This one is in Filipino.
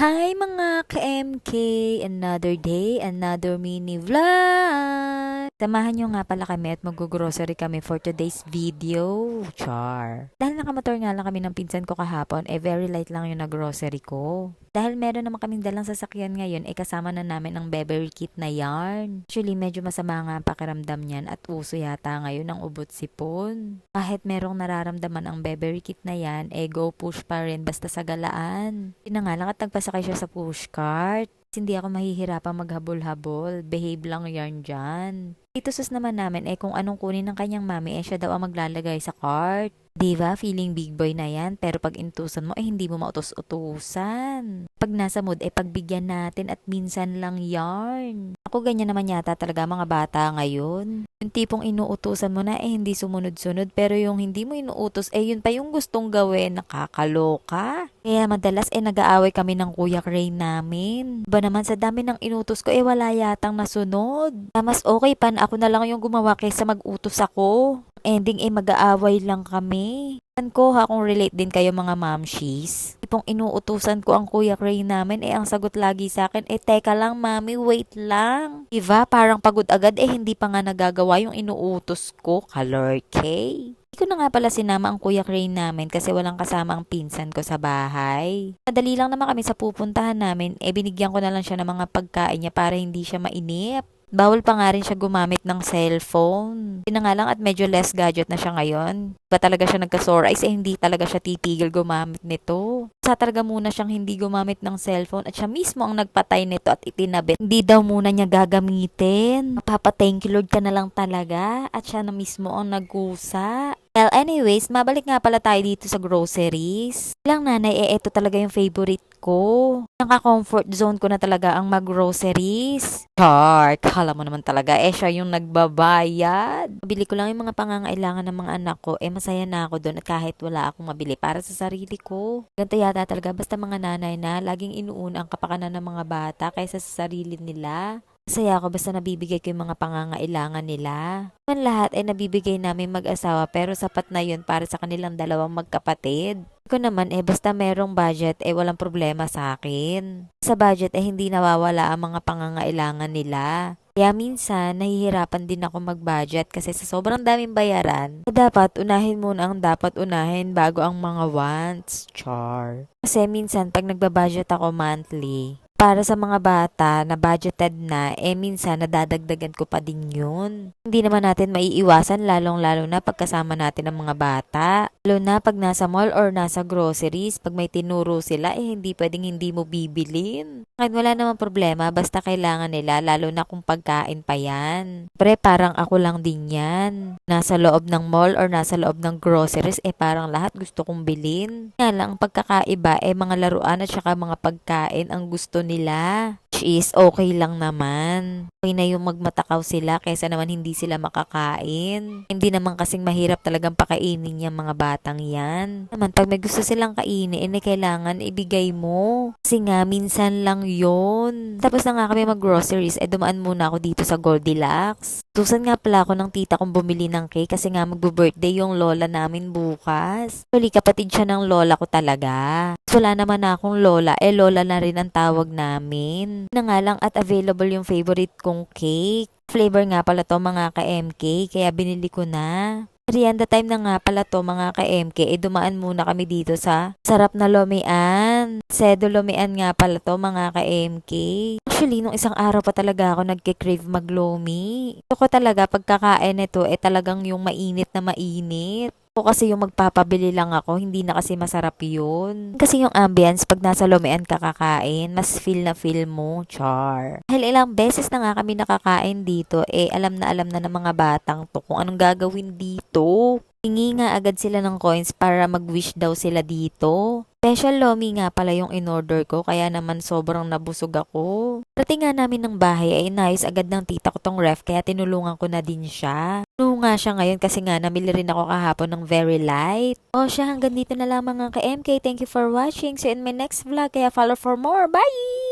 Hi mga ka-MK! Another day, another mini vlog! Samahan nyo nga pala kami at mag-grocery kami for today's video. Char! Dahil nakamotor nga lang kami ng pinsan ko kahapon, very light lang yung nag-grocery ko. Dahil meron naman kaming dalang sasakyan ngayon, kasama na namin ang Beverly Kit na yarn. Actually, medyo masama nga ang pakiramdam niyan at uso yata ngayon ang ubot sipon. Kahit merong nararamdaman ang Beverly Kit na yan, go push pa rin basta sa galaan. Tinangalang at nagpasakay siya sa pushcart. Hindi ako mahihirapang maghabol-habol. Behave lang yarn dyan. Dito sus naman namin kung anong kunin ng kanyang mami siya daw ang maglalagay sa cart. Diba? Feeling big boy na yan. Pero pag intusan mo hindi mo mautos-utusan. Pag nasa mood pagbigyan natin at minsan lang yarn. Ako ganyan naman yata talaga mga bata ngayon. Yung tipong inuutusan mo na hindi sumunod-sunod pero yung hindi mo inuutos yun pa yung gustong gawin. Nakakaloka. Kaya madalas nag-aaway kami ng kuya Cray namin. Ba naman sa dami ng inutos ko wala yatang nasunod. Mas okay pa na ako na lang yung gumawa kaysa mag-utos ako. Ending mag-aaway lang kami. Ko kung relate din kayo mga mamshies. Tipong inuutusan ko ang kuya Cray namin ang sagot lagi sa akin teka lang mami, wait lang. Diba? Parang pagod agad hindi pa nga nagagawa yung inuutos ko. Kalor K. Hindi ko na nga pala sinama ang kuya Cray namin kasi walang kasama ang pinsan ko sa bahay. Madali lang naman kami sa pupuntahan namin binigyan ko na lang siya ng mga pagkain niya para hindi siya mainip. Bawal pa nga rin siya gumamit ng cellphone. Yun na nga lang at medyo less gadget na siya ngayon. Ba talaga siya nagka-sore eyes hindi talaga siya titigil gumamit nito. Sa talaga muna siyang hindi gumamit ng cellphone at siya mismo ang nagpatay nito at itinabit. Hindi daw muna niya gagamitin. Papa-thank you Lord ka na lang talaga at siya na mismo ang nagkusa. Well, anyways, mabalik nga pala tayo dito sa groceries. Lang nanay, ito talaga yung favorite ko. Naka-comfort zone ko na talaga ang mag-groceries. Char, kala mo naman talaga, siya yung nagbabayad. Mabili ko lang yung mga pangangailangan ng mga anak ko, masaya na ako doon at kahit wala akong mabili para sa sarili ko. Ganito yata talaga, basta mga nanay na, laging inuuna ang kapakanan ng mga bata kaysa sa sarili nila. Masaya ako basta nabibigay ko yung mga pangangailangan nila. Man lahat nabibigay namin mag-asawa pero sapat na yun para sa kanilang dalawang magkapatid. Ko naman basta merong budget walang problema sa akin. Sa budget hindi nawawala ang mga pangangailangan nila. Kaya minsan nahihirapan din ako mag-budget kasi sa sobrang daming bayaran, dapat unahin muna ang dapat unahin bago ang mga wants. Char. Kasi minsan pag nagbabudget ako monthly, para sa mga bata na budgeted na, minsan nadadagdagan ko pa din yun. Hindi naman natin maiiwasan lalong-lalo na pagkasama natin ang mga bata. Lalo na pag nasa mall or nasa groceries, pag may tinuro sila, hindi pwedeng hindi mo bibilin. Kahit wala namang problema, basta kailangan nila, lalo na kung pagkain pa yan. Pre, parang ako lang din yan. Nasa loob ng mall or nasa loob ng groceries, parang lahat gusto kong bilhin. Kaya lang, pagkakaiba, mga laruan at saka mga pagkain ang gusto nila. Which is okay lang naman. Okay na yung magmatakaw sila kaysa naman hindi sila makakain. Hindi naman kasing mahirap talagang pakainin yung mga batang yan. Naman pag may gusto silang kainin, kailangan ibigay mo. Kasi nga, minsan lang yon. Tapos na nga kami mag-groceries, dumaan muna ako dito sa Goldilocks. Tusan nga pala ako ng tita kong bumili ng cake kasi nga magbo-birthday yung lola namin bukas. Actually, kapatid siya ng lola ko talaga. Wala naman na akong lola, lola na rin ang tawag namin. Na nga lang at available yung favorite kong cake. Flavor nga pala to mga ka-MK, kaya binili ko na. Merienda time na nga pala to mga ka-MK, dumaan muna kami dito sa sarap na lomian. Sedo lomian nga pala to mga ka-MK. Actually, nung isang araw pa talaga ako nagke-crave maglomi. Ito ko talaga pagkakain nito talagang yung mainit na mainit. Ako kasi yung magpapabili lang ako, hindi na kasi masarap yun. Kasi yung ambience, pag nasa lomian ka kakain, mas feel na feel mo, char. Dahil ilang beses na nga kami nakakain dito, alam na ng mga batang to kung anong gagawin dito. Hingi nga agad sila ng coins para mag-wish daw sila dito. Special lomi nga pala yung in-order ko, kaya naman sobrang nabusog ako. Rating nga namin ng bahay inayos agad ng tita ko tong ref, kaya tinulungan ko na din siya. Nga siya ngayon kasi nga namili rin ako kahapon ng very light. Siya hanggang dito na lang mga ka-MK. Thank you for watching. See you in my next vlog. Kaya follow for more. Bye!